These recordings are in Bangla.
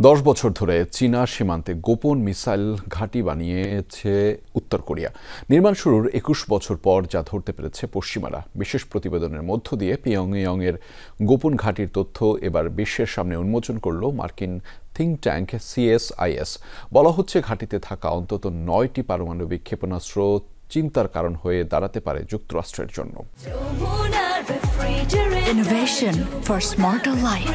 10 বছর ধরে চীনা সীমান্তে গোপন মিসাইল ঘাঁটি বানিয়েছে উত্তর কোরিয়া। নির্মাণ শুরুর 21 বছর পর যা ধরতে পেরেছে পশ্চিমারা। বিশেষ প্রতিবেদনের মধ্য দিয়ে পিয়ংইয়ংয়ের গোপন ঘাঁটির তথ্য এবার বিশ্বের সামনে উন্মোচন করল মার্কিন থিঙ্ক ট্যাঙ্ক CSIS। বলা হচ্ছে ঘাঁটিতে থাকা অন্তত 9টি পারমাণবিক ক্ষেপণাস্ত্র চিন্তার কারণ হয়ে দাঁড়াতে পারে যুক্তরাষ্ট্রের জন্য। Innovation for smarter life.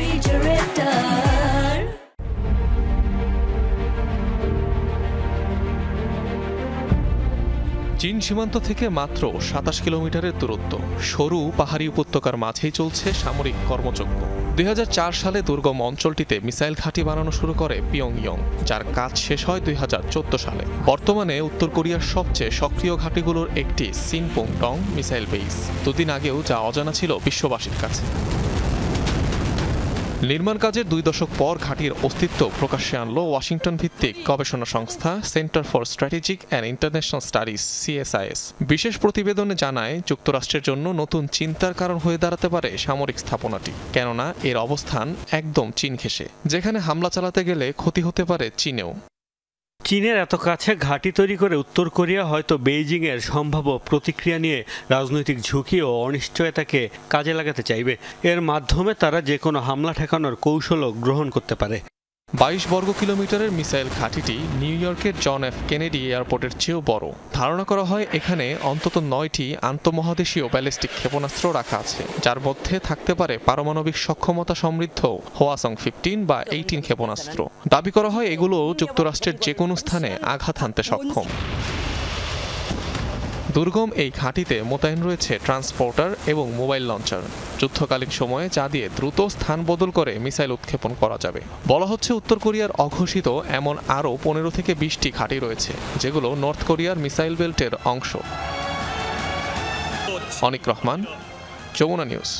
চীন সীমান্ত থেকে মাত্র 27 কিলোমিটারের দূরত্ব, সরু পাহাড়ি উপত্যকার মাঝেই চলছে সামরিক কর্মযজ্ঞ। 2004 সালে দুর্গম অঞ্চলটিতে মিসাইল ঘাঁটি বানানো শুরু করে পিয়ংইয়ং, যার কাজ শেষ হয় 2014 সালে। বর্তমানে উত্তর কোরিয়ার সবচেয়ে সক্রিয় ঘাঁটিগুলোর একটি সিনপোংটং মিসাইল বেস, দুদিন আগেও যা অজানা ছিল বিশ্ববাসীর কাছে। নির্মাণ কাজের 2 দশক পর ঘাঁটির অস্তিত্ব প্রকাশ্যে আনল ওয়াশিংটন ভিত্তিক গবেষণা সংস্থা centre for strategic and international studies CSIS। বিশেষ প্রতিবেদনে জানায়, যুক্তরাষ্ট্রের জন্য নতুন চিন্তার কারণ হয়ে দাঁড়াতে পারে সামরিক স্থাপনাটি, কেননা এর অবস্থান একদম চীন ঘেঁষে, যেখানে হামলা চালাতে গেলে ক্ষতি হতে পারে চীনেও। চীনের এত কাছে ঘাঁটি তৈরি করে উত্তর কোরিয়া হয়তো বেইজিংয়ের সম্ভাব্য প্রতিক্রিয়া নিয়ে রাজনৈতিক ঝুঁকি ও অনিশ্চয়তাকে কাজে লাগাতে চাইবে। এর মাধ্যমে তারা যে কোনো হামলা ঠেকানোর কৌশলও গ্রহণ করতে পারে। 22 বর্গ কিলোমিটারের মিসাইল ঘাঁটিটি নিউ ইয়র্কের জন এফ কেনেডি এয়ারপোর্টের চেয়েও বড়। ধারণা করা হয় এখানে অন্তত 9টি আন্তঃমহাদেশীয় ব্যালিস্টিক ক্ষেপণাস্ত্র রাখা আছে, যার মধ্যে থাকতে পারে পারমাণবিক সক্ষমতা সমৃদ্ধ হোয়াসং 15 বা 18 ক্ষেপণাস্ত্র। দাবি করা হয় এগুলো যুক্তরাষ্ট্রের যে কোনো স্থানে আঘাত হানতে সক্ষম। দুর্গম এই ঘাঁটিতে মোতায়েন রয়েছে ট্রান্সপোর্টার এবং মোবাইল লঞ্চার, যুদ্ধকালীন সময়ে যা দিয়ে দ্রুত স্থান বদল করে মিসাইল উৎক্ষেপণ করা যাবে। বলা হচ্ছে উত্তর কোরিয়ার অঘোষিত এমন আরও 15 থেকে 20টি ঘাঁটি রয়েছে, যেগুলো নর্থ কোরিয়ার মিসাইল বেল্টের অংশ। অনিক রহমান, যমুনা নিউজ।